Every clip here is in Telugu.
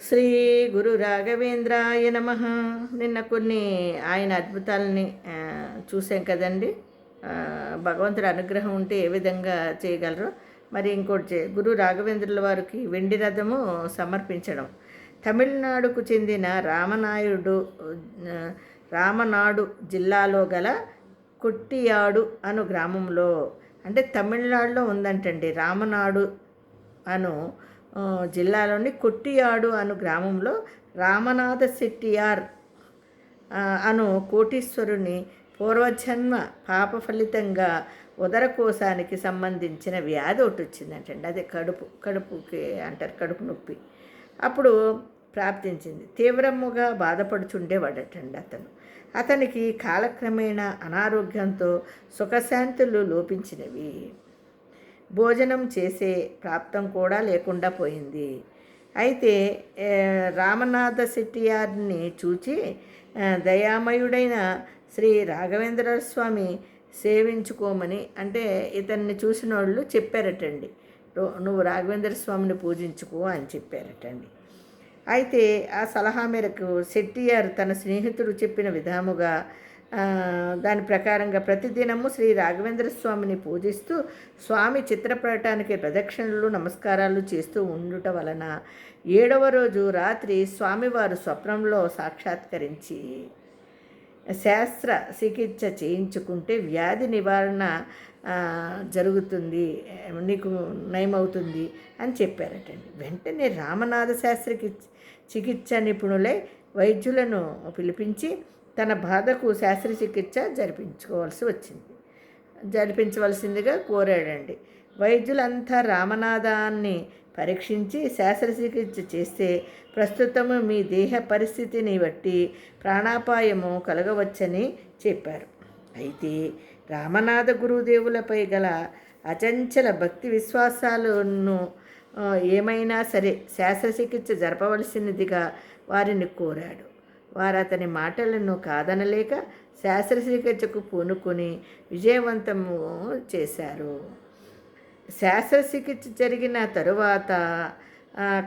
శ్రీ గురు రాఘవేంద్రాయ నమ. నిన్న కొన్ని ఆయన అద్భుతాలని చూసాం కదండి. భగవంతుడి అనుగ్రహం ఉంటే ఏ విధంగా చేయగలరో మరి ఇంకోటి గురు రాఘవేంద్రుల వారికి వెండి రథము సమర్పించడం. తమిళనాడుకు చెందిన రామనాడు జిల్లాలో గల కొట్టియాడు అను గ్రామంలో, అంటే తమిళనాడులో ఉందంటండి. రామనాడు అను జిల్లాలోని కొట్టియాడు అను గ్రామంలో రామనాథ శెట్టియార్ అను కోటీశ్వరుని పూర్వజన్మ పాప ఫలితంగా ఉదరకోశానికి సంబంధించిన వ్యాధి ఒకటి వచ్చిందంటండి. అదే కడుపుకి అంటారు, కడుపు నొప్పి అప్పుడు ప్రాప్తించింది. తీవ్రముగా బాధపడుచుండేవాడటండి అతనికి కాలక్రమేణా అనారోగ్యంతో సుఖశాంతులు లోపించినవి. భోజనం చేసే ప్రాప్తం కూడా లేకుండా పోయింది. అయితే రామనాథ శెట్టియార్ని చూచి దయామయుడైన శ్రీ రాఘవేంద్ర స్వామి సేవించుకోమని, అంటే ఇతన్ని చూసిన వాళ్ళు చెప్పారటండి, నువ్వు రాఘవేంద్ర స్వామిని పూజించుకో అని చెప్పారటండి. అయితే ఆ సలహా మేరకు శెట్టియార్ తన స్నేహితుడు చెప్పిన విధముగా దాని ప్రకారంగా ప్రతిదినము శ్రీ రాఘవేంద్ర స్వామిని పూజిస్తూ స్వామి చిత్రపటానికి ప్రదక్షిణలు నమస్కారాలు చేస్తూ ఉండుట వలన 7వ రోజు రాత్రి స్వామివారు స్వప్నంలో సాక్షాత్కరించి శాస్త్ర చికిత్స చేయించుకుంటే వ్యాధి నివారణ జరుగుతుంది, నీకు నయమవుతుంది అని చెప్పారటండి. వెంటనే రామనాథ శాస్త్రికి చికిత్స నిపుణులై వైద్యులను పిలిపించి తన బాధకు శాస్త్రచికిత్స జరిపించవలసిందిగా కోరాడండి. వైద్యులంతా రామనాథాన్ని పరీక్షించి శస్త్రచికిత్స చేస్తే ప్రస్తుతము మీ దేహ పరిస్థితిని బట్టి ప్రాణాపాయము కలగవచ్చని చెప్పారు. అయితే రామనాథ గురుదేవులపై గల అచంచల భక్తి విశ్వాసాలను ఏమైనా సరే శస్త్రచికిత్స జరపవలసినదిగా వారిని కోరాడు. వారు అతని మాటలను కాదనలేక శస్త్రచికిత్సకు పూనుకొని విజయవంతము చేశారు. శస్త్రచికిత్స జరిగిన తరువాత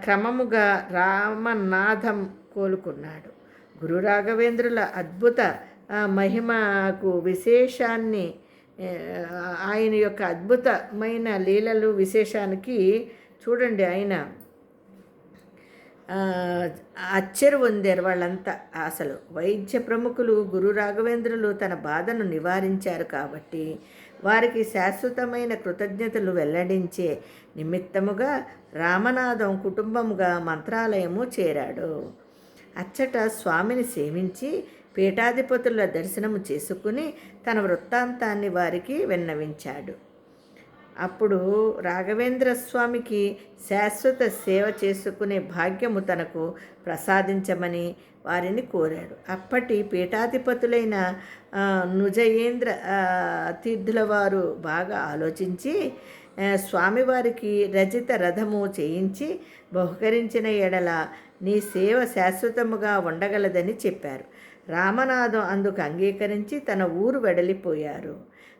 క్రమముగా రామనాథం కోలుకున్నాడు. గురు రాఘవేంద్రుల అద్భుత మహిమకు విశేషాన్ని, ఆయన యొక్క అద్భుతమైన లీలలు విశేషానికి చూడండి, ఆయన అచ్చరు పొందారు వాళ్ళంతా. అసలు వైద్య ప్రముఖులు గురు రాఘవేంద్రులు తన బాధను నివారించారు కాబట్టి వారికి శాశ్వతమైన కృతజ్ఞతలు వెల్లడించే నిమిత్తముగా రామనాథం కుటుంబముగా మంత్రాలయము చేరాడు. అచ్చట స్వామిని సేవించి పీఠాధిపతుల దర్శనము చేసుకుని తన వృత్తాంతాన్ని వారికి విన్నవించాడు. అప్పుడు రాఘవేంద్ర స్వామికి శాశ్వత సేవ చేసుకునే భాగ్యము తనకు ప్రసాదించమని వారిని కోరాడు. అప్పటి పీఠాధిపతులైన నుజయేంద్ర తీర్థుల వారు బాగా ఆలోచించి స్వామివారికి రజిత రథము చేయించి బహుకరించిన ఎడల నీ సేవ శాశ్వతముగా ఉండగలదని చెప్పారు. రామనాథం అందుకు అంగీకరించి తన ఊరు వెడలిపోయారు.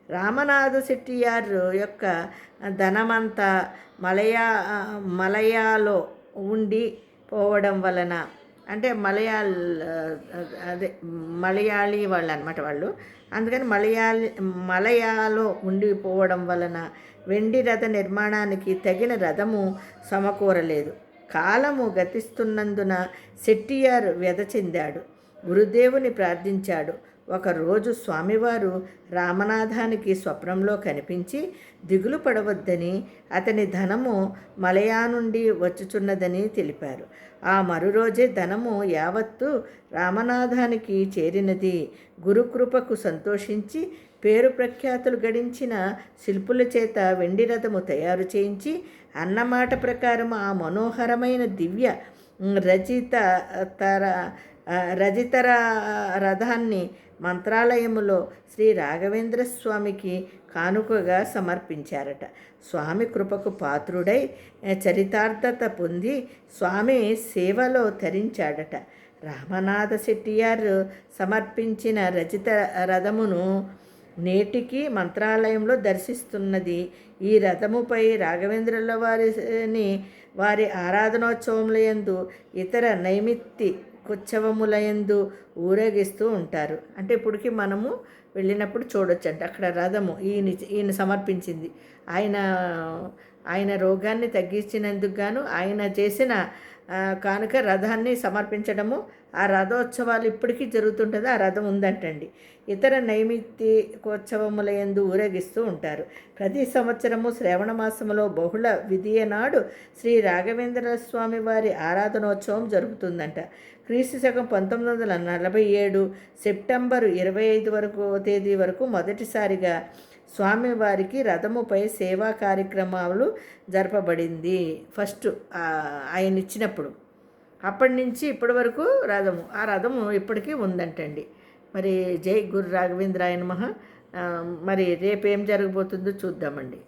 రామనాథ శెట్టియార్ యొక్క ధనమంతా మలయాలో ఉండి పోవడం వలన, అంటే మలయాళీ వాళ్ళు అనమాట వాళ్ళు, అందుకని మలయాలో ఉండిపోవడం వలన వెండి రథ నిర్మాణానికి తగిన రథము సమకూరలేదు. కాలము గతిస్తున్నందున శెట్టియార్ వ్యధ చెందాడు. గురుదేవుని ప్రార్థించాడు. ఒకరోజు స్వామివారు రామనాథానికి స్వప్నంలో కనిపించి దిగులు పడవద్దని, అతని ధనము మలయా నుండి వచ్చుచున్నదని తెలిపారు. ఆ మరురోజే ధనము యావత్తు రామనాథానికి చేరినది. గురుకృపకు సంతోషించి పేరు ప్రఖ్యాతులు గడించిన శిల్పుల చేత వెండి రథము తయారు చేయించి అన్నమాట ప్రకారం ఆ మనోహరమైన దివ్య రజితర రథాన్ని మంత్రాలయములో శ్రీ రాఘవేంద్ర స్వామికి కానుకగా సమర్పించారట. స్వామి కృపకు పాత్రుడై చరితార్థత పొంది స్వామి సేవలో తరించాడట. రామనాథ శెట్టియార్ సమర్పించిన రజిత రథమును నేటికి మంత్రాలయంలో దర్శిస్తున్నది. ఈ రథముపై రాఘవేంద్రుల వారిని వారి ఆరాధనోత్సవములయందు ఇతర నైమిత్తి ఉత్సవములయందు ఊరేగిస్తూ ఉంటారు. అంటే ఇప్పటికి మనము వెళ్ళినప్పుడు చూడొచ్చు అంట అక్కడ రథము ఈయన సమర్పించింది. ఆయన ఆయన రోగాన్ని తగ్గించినందుకు గాను ఆయన చేసిన కానుక రథాన్ని సమర్పించడము, ఆ రథోత్సవాలు ఇప్పటికీ జరుగుతుంటుంది. ఆ రథం ఉందంటండి. ఇతర నైమిత్తికోత్సవముల యందు ఊరేగిస్తూ ఉంటారు. ప్రతి సంవత్సరము శ్రావణ మాసములో బహుళ విధియ నాడు శ్రీ రాఘవేంద్ర స్వామి వారి ఆరాధనోత్సవం జరుగుతుందంట. క్రీస్తు శకం 1947 సెప్టెంబరు 25 వరకు తేదీ వరకు మొదటిసారిగా స్వామివారికి రథముపై సేవా కార్యక్రమాలు జరపబడింది. ఫస్ట్ ఆయన ఇచ్చినప్పుడు అప్పటి నుంచి ఇప్పటి వరకు ఆ రథము ఇప్పటికీ ఉందంటండి. మరి జై గురు రాఘవేంద్రాయ నమః. మరి రేపు ఏం జరగబోతుందో చూద్దామండి.